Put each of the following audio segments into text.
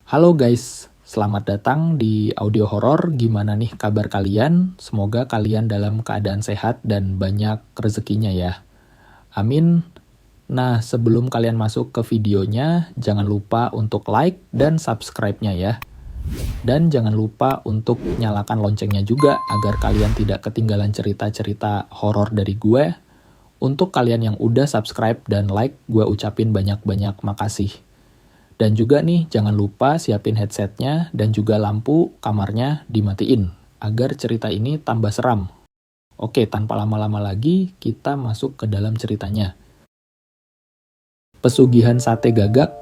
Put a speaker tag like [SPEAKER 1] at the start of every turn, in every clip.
[SPEAKER 1] Halo guys, selamat datang di audio horor. Gimana nih kabar kalian? Semoga kalian dalam keadaan sehat dan banyak rezekinya ya. Amin. Nah, sebelum kalian masuk ke videonya, jangan lupa untuk like dan subscribe-nya ya. Dan jangan lupa untuk nyalakan loncengnya juga agar kalian tidak ketinggalan cerita-cerita horor dari gue. Untuk kalian yang udah subscribe dan like, gue ucapin banyak-banyak makasih. Dan juga nih, jangan lupa siapin headsetnya dan juga lampu kamarnya dimatiin, agar cerita ini tambah seram. Oke, tanpa lama-lama lagi, kita masuk ke dalam ceritanya. Pesugihan sate gagak,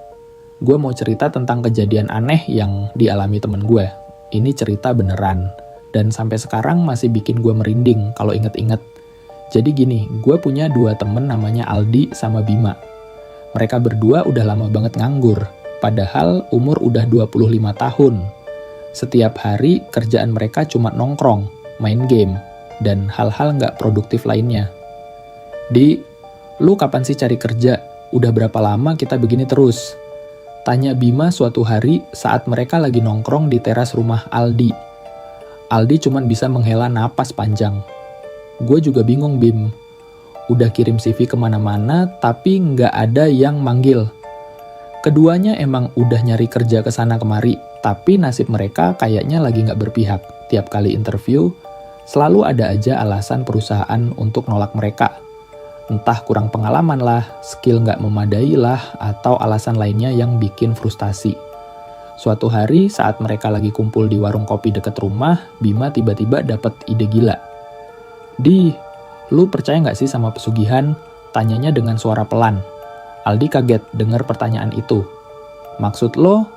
[SPEAKER 1] gue mau cerita tentang kejadian aneh yang dialami temen gue. Ini cerita beneran, dan sampai sekarang masih bikin gue merinding kalau inget-inget. Jadi gini, gue punya dua temen namanya Aldi sama Bima. Mereka berdua udah lama banget nganggur. Padahal umur udah 25 tahun. Setiap hari kerjaan mereka cuma nongkrong, main game, dan hal-hal nggak produktif lainnya. Di, lu kapan sih cari kerja? Udah berapa lama kita begini terus? Tanya Bima suatu hari saat mereka lagi nongkrong di teras rumah Aldi. Aldi cuma bisa menghela napas panjang. Gue juga bingung Bim. Udah kirim CV kemana-mana tapi nggak ada yang manggil. Keduanya emang udah nyari kerja ke sana kemari, tapi nasib mereka kayaknya lagi nggak berpihak. Tiap kali interview, selalu ada aja alasan perusahaan untuk nolak mereka. Entah kurang pengalaman lah, skill nggak memadai lah, atau alasan lainnya yang bikin frustasi. Suatu hari saat mereka lagi kumpul di warung kopi deket rumah, Bima tiba-tiba dapet ide gila. Di, lu percaya nggak sih sama pesugihan? Tanyanya dengan suara pelan. Aldi kaget dengar pertanyaan itu. Maksud lo?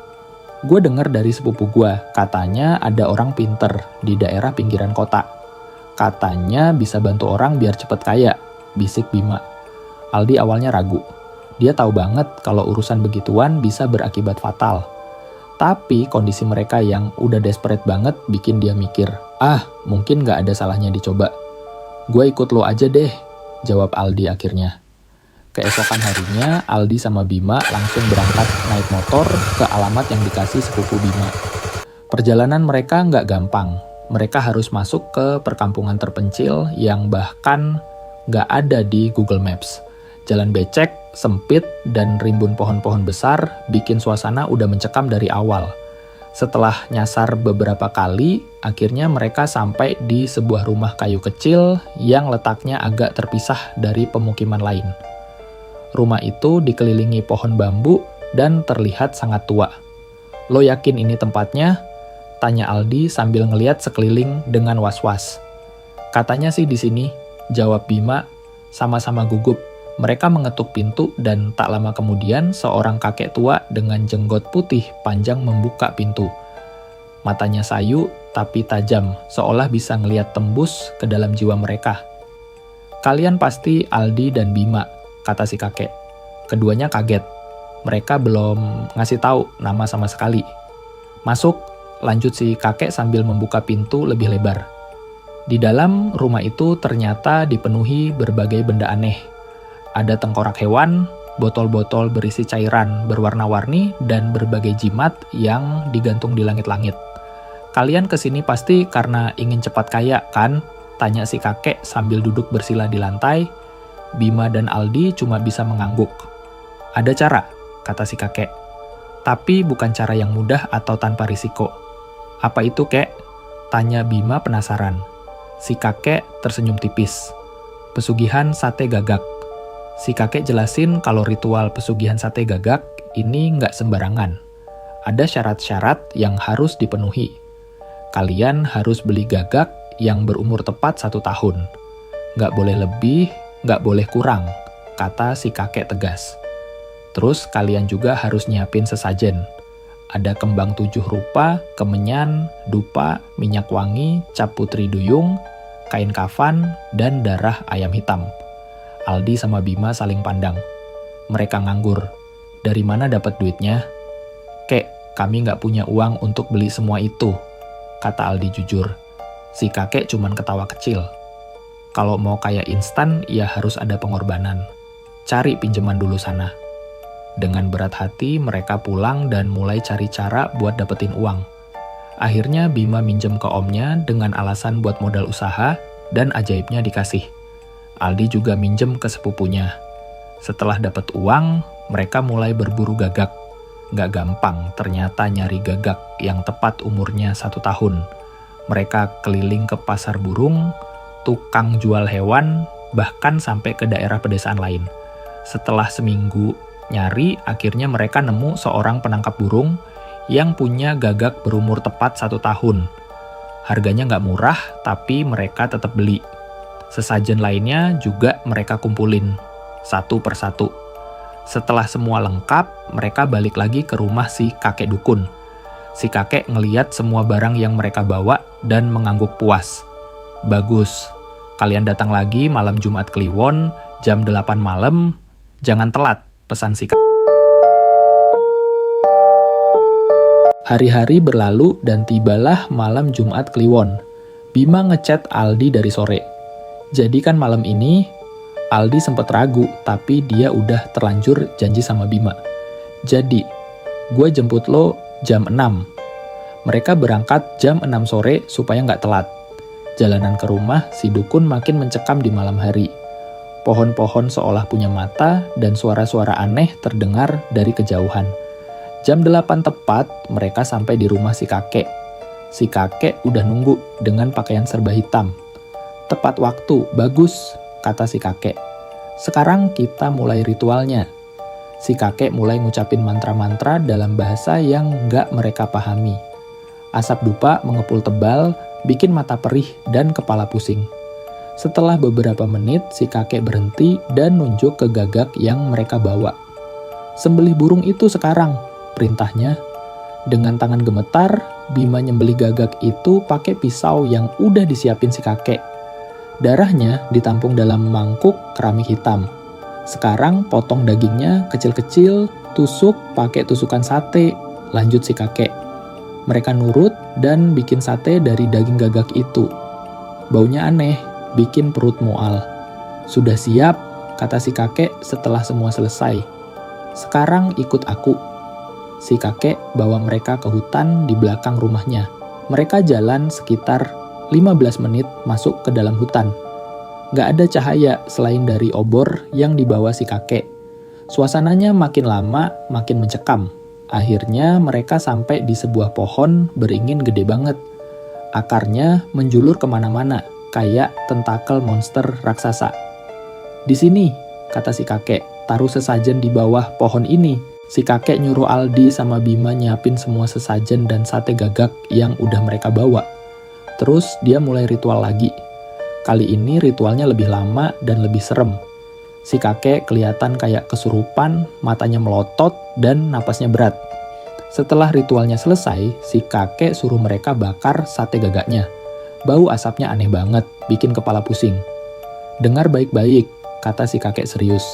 [SPEAKER 1] Gue dengar dari sepupu gue, katanya ada orang pinter di daerah pinggiran kota. Katanya bisa bantu orang biar cepet kaya, bisik Bima. Aldi awalnya ragu. Dia tahu banget kalau urusan begituan bisa berakibat fatal. Tapi kondisi mereka yang udah desperate banget bikin dia mikir, mungkin gak ada salahnya dicoba. Gue ikut lo aja deh, jawab Aldi akhirnya. Keesokan harinya, Aldi sama Bima langsung berangkat naik motor ke alamat yang dikasih sepupu Bima. Perjalanan mereka nggak gampang. Mereka harus masuk ke perkampungan terpencil yang bahkan nggak ada di Google Maps. Jalan becek, sempit, dan rimbun pohon-pohon besar bikin suasana udah mencekam dari awal. Setelah nyasar beberapa kali, akhirnya mereka sampai di sebuah rumah kayu kecil yang letaknya agak terpisah dari pemukiman lain. Rumah itu dikelilingi pohon bambu dan terlihat sangat tua. Lo yakin ini tempatnya? Tanya Aldi sambil ngeliat sekeliling dengan was-was. Katanya sih di sini, jawab Bima, sama-sama gugup. Mereka mengetuk pintu dan tak lama kemudian seorang kakek tua dengan jenggot putih panjang membuka pintu. Matanya sayu tapi tajam, seolah bisa ngeliat tembus ke dalam jiwa mereka. Kalian pasti Aldi dan Bima, kata si kakek. Keduanya kaget. Mereka belum ngasih tahu nama sama sekali. Masuk, lanjut si kakek sambil membuka pintu lebih lebar. Di dalam rumah itu ternyata dipenuhi berbagai benda aneh. Ada tengkorak hewan, botol-botol berisi cairan berwarna-warni, dan berbagai jimat yang digantung di langit-langit. Kalian kesini pasti karena ingin cepat kaya, kan? Tanya si kakek sambil duduk bersila di lantai. Bima dan Aldi cuma bisa mengangguk. Ada cara, kata si kakek. Tapi bukan cara yang mudah atau tanpa risiko. Apa itu, kek? Tanya Bima penasaran. Si kakek tersenyum tipis. Pesugihan sate gagak. Si kakek jelasin kalau ritual pesugihan sate gagak ini nggak sembarangan. Ada syarat-syarat yang harus dipenuhi. Kalian harus beli gagak yang berumur tepat 1 tahun. Nggak boleh lebih, nggak boleh kurang, kata si kakek tegas. Terus kalian juga harus nyiapin sesajen. Ada kembang 7 rupa, kemenyan, dupa, minyak wangi, cap putri duyung, kain kafan, dan darah ayam hitam. Aldi sama Bima saling pandang. Mereka nganggur. Dari mana dapat duitnya? Kek, kami nggak punya uang untuk beli semua itu, kata Aldi jujur. Si kakek cuman ketawa kecil. Kalau mau kaya instan, ya harus ada pengorbanan. Cari pinjaman dulu sana. Dengan berat hati, mereka pulang dan mulai cari cara buat dapetin uang. Akhirnya Bima minjem ke omnya dengan alasan buat modal usaha, dan ajaibnya dikasih. Aldi juga minjem ke sepupunya. Setelah dapet uang, mereka mulai berburu gagak. Nggak gampang ternyata nyari gagak yang tepat umurnya 1 tahun. Mereka keliling ke pasar burung, tukang jual hewan, bahkan sampai ke daerah pedesaan lain. Setelah seminggu nyari, akhirnya mereka nemu seorang penangkap burung yang punya gagak berumur tepat 1 tahun. Harganya nggak murah, tapi mereka tetap beli. Sesajen lainnya juga mereka kumpulin, satu persatu. Setelah semua lengkap, mereka balik lagi ke rumah si kakek dukun. Si kakek ngeliat semua barang yang mereka bawa dan mengangguk puas. Bagus, kalian datang lagi malam Jumat Kliwon, jam 8 malam, jangan telat, pesan si kakek. Hari-hari berlalu dan tibalah malam Jumat Kliwon. Bima ngechat Aldi dari sore. Jadi kan malam ini, Aldi sempat ragu, tapi dia udah terlanjur janji sama Bima. Jadi, gue jemput lo jam 6. Mereka berangkat jam 6 sore supaya nggak telat. Jalanan ke rumah, si dukun makin mencekam di malam hari. Pohon-pohon seolah punya mata dan suara-suara aneh terdengar dari kejauhan. Jam 8 tepat, mereka sampai di rumah si kakek. Si kakek udah nunggu dengan pakaian serba hitam. Tepat waktu, bagus, kata si kakek. Sekarang kita mulai ritualnya. Si kakek mulai ngucapin mantra-mantra dalam bahasa yang nggak mereka pahami. Asap dupa mengepul tebal, bikin mata perih dan kepala pusing. Setelah beberapa menit, si kakek berhenti dan nunjuk ke gagak yang mereka bawa. Sembelih burung itu sekarang, perintahnya. Dengan tangan gemetar, Bima nyembelih gagak itu pakai pisau yang udah disiapin si kakek. Darahnya ditampung dalam mangkuk keramik hitam. Sekarang potong dagingnya kecil-kecil, tusuk pakai tusukan sate, lanjut si kakek. Mereka nurut dan bikin sate dari daging gagak itu. Baunya aneh, bikin perut mual. Sudah siap, kata si kakek setelah semua selesai. Sekarang ikut aku. Si kakek bawa mereka ke hutan di belakang rumahnya. Mereka jalan sekitar 15 menit masuk ke dalam hutan. Gak ada cahaya selain dari obor yang dibawa si kakek. Suasananya makin lama makin mencekam. Akhirnya mereka sampai di sebuah pohon beringin gede banget. Akarnya menjulur kemana-mana, kayak tentakel monster raksasa. Di sini, kata si kakek, taruh sesajen di bawah pohon ini. Si kakek nyuruh Aldi sama Bima nyiapin semua sesajen dan sate gagak yang udah mereka bawa. Terus dia mulai ritual lagi. Kali ini ritualnya lebih lama dan lebih serem. Si kakek kelihatan kayak kesurupan, matanya melotot, dan napasnya berat. Setelah ritualnya selesai, si kakek suruh mereka bakar sate gagaknya. Bau asapnya aneh banget, bikin kepala pusing. Dengar baik-baik, kata si kakek serius.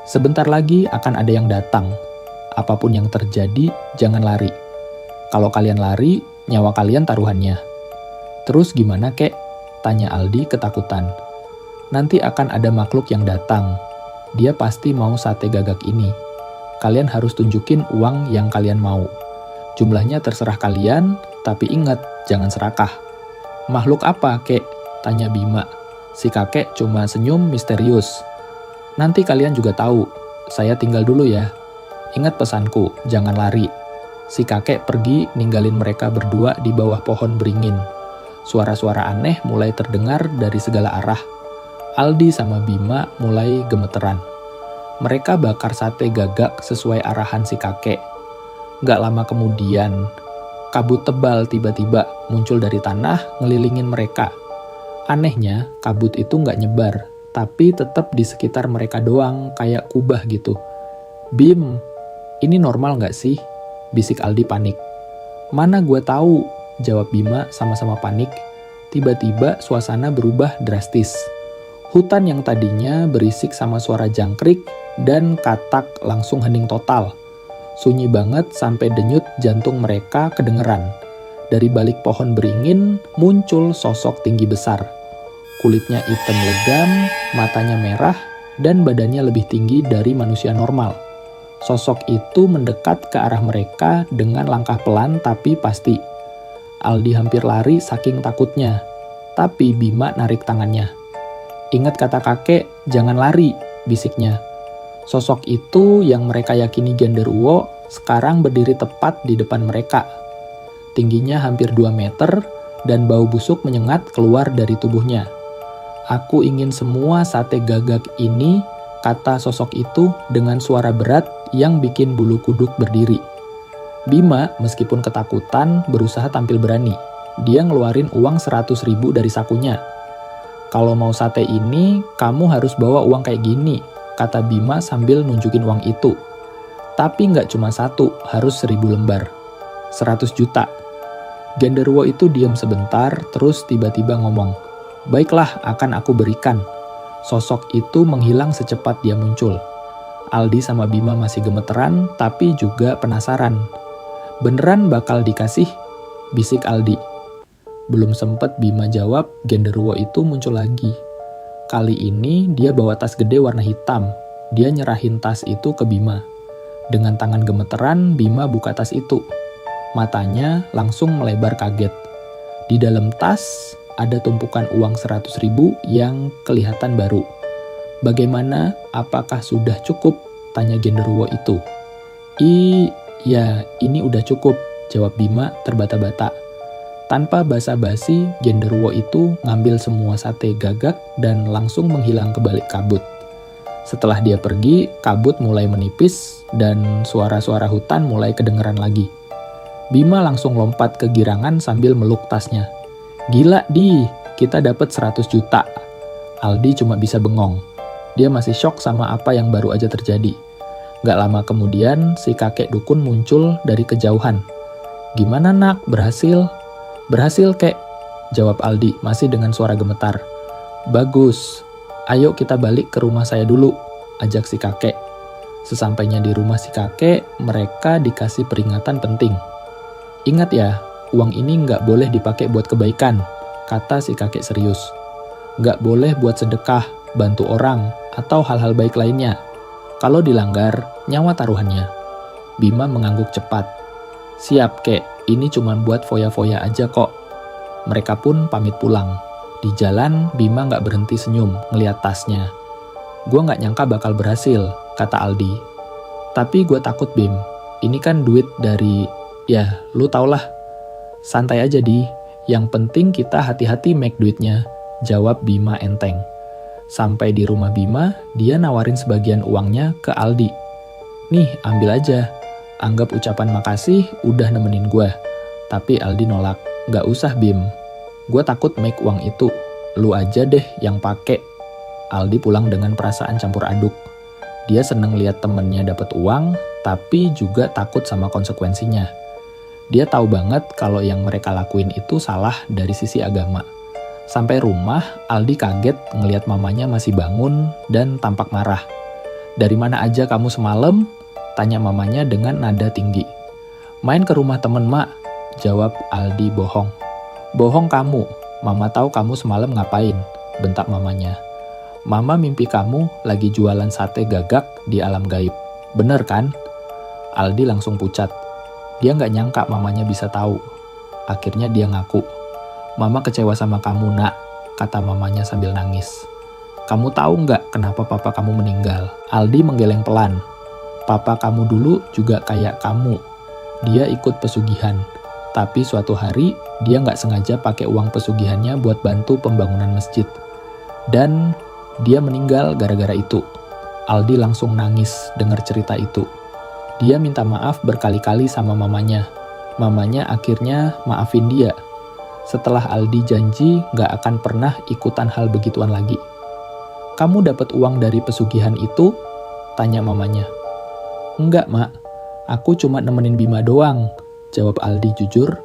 [SPEAKER 1] Sebentar lagi akan ada yang datang. Apapun yang terjadi, jangan lari. Kalau kalian lari, nyawa kalian taruhannya. Terus gimana kek? Tanya Aldi ketakutan. Nanti akan ada makhluk yang datang. Dia pasti mau sate gagak ini. Kalian harus tunjukin uang yang kalian mau. Jumlahnya terserah kalian, tapi ingat, jangan serakah. Makhluk apa, kek? Tanya Bima. Si kakek cuma senyum misterius. Nanti kalian juga tahu. Saya tinggal dulu ya. Ingat pesanku, jangan lari. Si kakek pergi ninggalin mereka berdua di bawah pohon beringin. Suara-suara aneh mulai terdengar dari segala arah. Aldi sama Bima mulai gemeteran. Mereka bakar sate gagak sesuai arahan si kakek. Gak lama kemudian, kabut tebal tiba-tiba muncul dari tanah ngelilingin mereka. Anehnya, kabut itu gak nyebar, tapi tetap di sekitar mereka doang, kayak kubah gitu. Bim, ini normal gak sih? Bisik Aldi panik. Mana gue tahu, jawab Bima sama-sama panik. Tiba-tiba suasana berubah drastis. Hutan yang tadinya berisik sama suara jangkrik dan katak langsung hening total. Sunyi banget sampai denyut jantung mereka kedengeran. Dari balik pohon beringin muncul sosok tinggi besar. Kulitnya hitam legam, matanya merah, dan badannya lebih tinggi dari manusia normal. Sosok itu mendekat ke arah mereka dengan langkah pelan tapi pasti. Aldi hampir lari saking takutnya, tapi Bima narik tangannya. "Ingat kata kakek, jangan lari," bisiknya. Sosok itu yang mereka yakini genderuwo sekarang berdiri tepat di depan mereka. Tingginya hampir 2 meter dan bau busuk menyengat keluar dari tubuhnya. "Aku ingin semua sate gagak ini," kata sosok itu dengan suara berat yang bikin bulu kuduk berdiri. Bima meskipun ketakutan berusaha tampil berani. Dia ngeluarin uang 100.000 dari sakunya. "Kalau mau sate ini, kamu harus bawa uang kayak gini," kata Bima sambil nunjukin uang itu. Tapi nggak cuma satu, harus 1.000 lembar. 100 juta. Genderuwo itu diam sebentar, terus tiba-tiba ngomong, "Baiklah, akan aku berikan." Sosok itu menghilang secepat dia muncul. Aldi sama Bima masih gemeteran, tapi juga penasaran. "Beneran bakal dikasih?" bisik Aldi. Belum sempet Bima jawab, genderuwo itu muncul lagi. Kali ini dia bawa tas gede warna hitam. Dia nyerahin tas itu ke Bima. Dengan tangan gemeteran, Bima buka tas itu. Matanya langsung melebar kaget. Di dalam tas ada tumpukan uang 100.000 yang kelihatan baru. "Bagaimana? Apakah sudah cukup?" tanya genderuwo itu. Ya, ini udah cukup," jawab Bima terbata-bata. Tanpa basa-basi, genderuwo itu ngambil semua sate gagak dan langsung menghilang ke balik kabut. Setelah dia pergi, kabut mulai menipis dan suara-suara hutan mulai kedengeran lagi. Bima langsung lompat ke girangan sambil meluk tasnya. "Gila, Di, kita dapat 100 juta. Aldi cuma bisa bengong. Dia masih syok sama apa yang baru aja terjadi. Gak lama kemudian, si kakek dukun muncul dari kejauhan. "Gimana nak, berhasil?" "Berhasil, kek," jawab Aldi masih dengan suara gemetar. "Bagus, ayo kita balik ke rumah saya dulu," ajak si kakek. Sesampainya di rumah si kakek, mereka dikasih peringatan penting. "Ingat ya, uang ini nggak boleh dipakai buat kebaikan," kata si kakek serius. "Nggak boleh buat sedekah, bantu orang, atau hal-hal baik lainnya. Kalau dilanggar, nyawa taruhannya." Bima mengangguk cepat. "Siap, kek, ini cuma buat foya-foya aja kok." Mereka pun pamit pulang. Di jalan, Bima nggak berhenti senyum ngeliat tasnya. "Gue nggak nyangka bakal berhasil," kata Aldi. "Tapi gue takut, Bim. Ini kan duit dari... ya, lu tau lah." "Santai aja, Di. Yang penting kita hati-hati make duitnya," jawab Bima enteng. Sampai di rumah Bima, dia nawarin sebagian uangnya ke Aldi. "Nih, ambil aja. Anggap ucapan makasih udah nemenin gue." Tapi Aldi nolak. "Gak usah, Bim. Gue takut make uang itu. Lu aja deh yang pake." Aldi pulang dengan perasaan campur aduk. Dia seneng lihat temennya dapat uang, tapi juga takut sama konsekuensinya. Dia tahu banget kalau yang mereka lakuin itu salah dari sisi agama. Sampai rumah, Aldi kaget ngelihat mamanya masih bangun dan tampak marah. "Dari mana aja kamu semalam?" tanya mamanya dengan nada tinggi. "Main ke rumah temen, Mak," jawab Aldi bohong. "Bohong kamu, Mama tahu kamu semalam ngapain," bentak mamanya. "Mama mimpi kamu lagi jualan sate gagak di alam gaib. Bener kan?" Aldi langsung pucat. Dia nggak nyangka mamanya bisa tahu. Akhirnya dia ngaku. "Mama kecewa sama kamu, Nak," kata mamanya sambil nangis. "Kamu tahu nggak kenapa papa kamu meninggal?" Aldi menggeleng pelan. "Papa kamu dulu juga kayak kamu. Dia ikut pesugihan. Tapi suatu hari, dia nggak sengaja pakai uang pesugihannya buat bantu pembangunan masjid. Dan dia meninggal gara-gara itu." Aldi langsung nangis dengar cerita itu. Dia minta maaf berkali-kali sama mamanya. Mamanya akhirnya maafin dia. Setelah Aldi janji nggak akan pernah ikutan hal begituan lagi. "Kamu dapat uang dari pesugihan itu?" tanya mamanya. "Enggak, Mak. Aku cuma nemenin Bima doang," jawab Aldi jujur.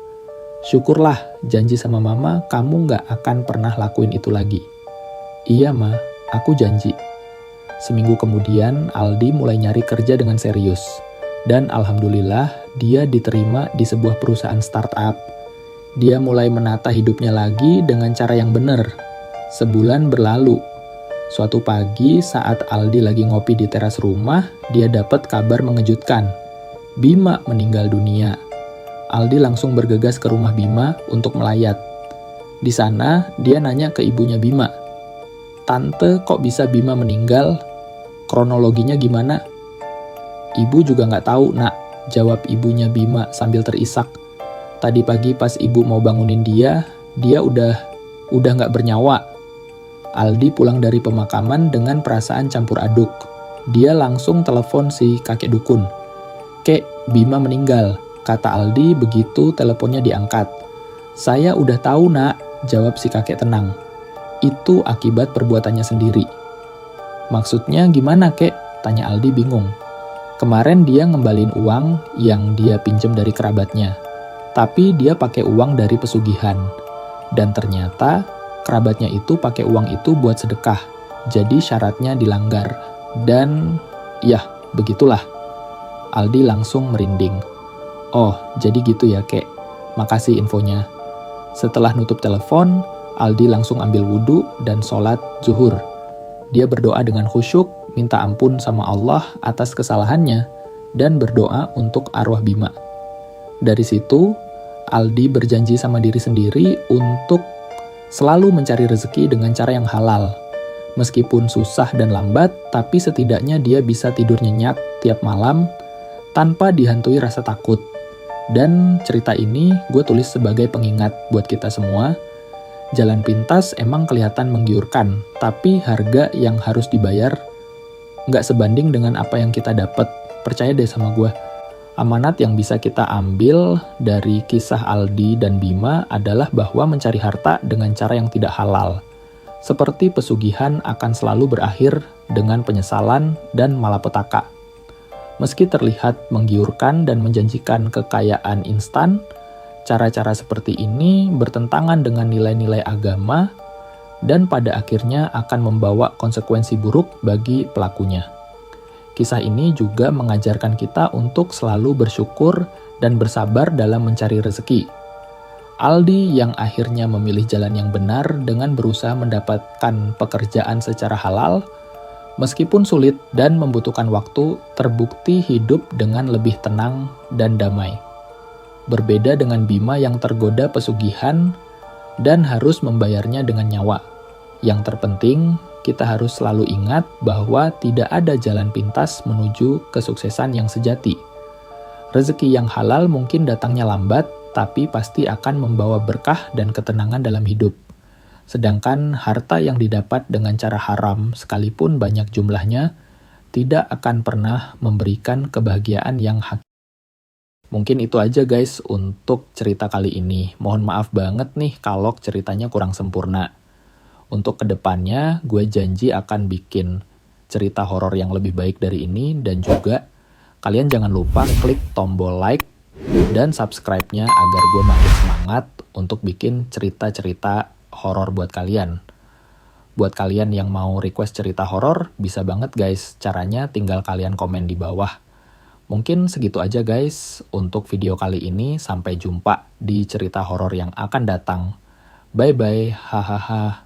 [SPEAKER 1] "Syukurlah, janji sama Mama kamu nggak akan pernah lakuin itu lagi." "Iya, Ma, aku janji." Seminggu kemudian, Aldi mulai nyari kerja dengan serius. Dan alhamdulillah, dia diterima di sebuah perusahaan startup. Dia mulai menata hidupnya lagi dengan cara yang benar. Sebulan berlalu. Suatu pagi saat Aldi lagi ngopi di teras rumah, dia dapat kabar mengejutkan. Bima meninggal dunia. Aldi langsung bergegas ke rumah Bima untuk melayat. Di sana, dia nanya ke ibunya Bima, "Tante, kok bisa Bima meninggal? Kronologinya gimana?" "Ibu juga nggak tahu, nak," jawab ibunya Bima sambil terisak. "Tadi pagi pas ibu mau bangunin dia udah nggak bernyawa." Aldi pulang dari pemakaman dengan perasaan campur aduk. Dia langsung telepon si kakek dukun. "Kek, Bima meninggal," kata Aldi begitu teleponnya diangkat. "Saya udah tahu, nak," jawab si kakek tenang. "Itu akibat perbuatannya sendiri." "Maksudnya gimana, kek?" tanya Aldi bingung. "Kemarin dia ngembalin uang yang dia pinjam dari kerabatnya. Tapi dia pakai uang dari pesugihan. Dan ternyata kerabatnya itu pakai uang itu buat sedekah. Jadi syaratnya dilanggar. Dan ya, begitulah." Aldi langsung merinding. "Oh, jadi gitu ya, kek. Makasih infonya." Setelah nutup telepon, Aldi langsung ambil wudhu dan sholat zuhur. Dia berdoa dengan khusyuk, minta ampun sama Allah atas kesalahannya, dan berdoa untuk arwah Bima. Dari situ, Aldi berjanji sama diri sendiri untuk selalu mencari rezeki dengan cara yang halal. Meskipun susah dan lambat, tapi setidaknya dia bisa tidur nyenyak tiap malam tanpa dihantui rasa takut. Dan cerita ini gue tulis sebagai pengingat buat kita semua. Jalan pintas emang kelihatan menggiurkan, tapi harga yang harus dibayar nggak sebanding dengan apa yang kita dapat. Percaya deh sama gue. Amanat yang bisa kita ambil dari kisah Aldi dan Bima adalah bahwa mencari harta dengan cara yang tidak halal, seperti pesugihan, akan selalu berakhir dengan penyesalan dan malapetaka. Meski terlihat menggiurkan dan menjanjikan kekayaan instan, cara-cara seperti ini bertentangan dengan nilai-nilai agama dan pada akhirnya akan membawa konsekuensi buruk bagi pelakunya. Kisah ini juga mengajarkan kita untuk selalu bersyukur dan bersabar dalam mencari rezeki. Aldi yang akhirnya memilih jalan yang benar dengan berusaha mendapatkan pekerjaan secara halal, meskipun sulit dan membutuhkan waktu, terbukti hidup dengan lebih tenang dan damai. Berbeda dengan Bima yang tergoda pesugihan dan harus membayarnya dengan nyawa. Yang terpenting, kita harus selalu ingat bahwa tidak ada jalan pintas menuju kesuksesan yang sejati. Rezeki yang halal mungkin datangnya lambat, tapi pasti akan membawa berkah dan ketenangan dalam hidup. Sedangkan harta yang didapat dengan cara haram, sekalipun banyak jumlahnya, tidak akan pernah memberikan kebahagiaan yang hakiki. Mungkin itu aja guys untuk cerita kali ini. Mohon maaf banget nih kalau ceritanya kurang sempurna. Untuk kedepannya, gue janji akan bikin cerita horor yang lebih baik dari ini, dan juga kalian jangan lupa klik tombol like dan subscribe-nya agar gue makin semangat untuk bikin cerita-cerita horor buat kalian. Buat kalian yang mau request cerita horor, bisa banget guys. Caranya tinggal kalian komen di bawah. Mungkin segitu aja guys untuk video kali ini. Sampai jumpa di cerita horor yang akan datang. Bye-bye, hahaha.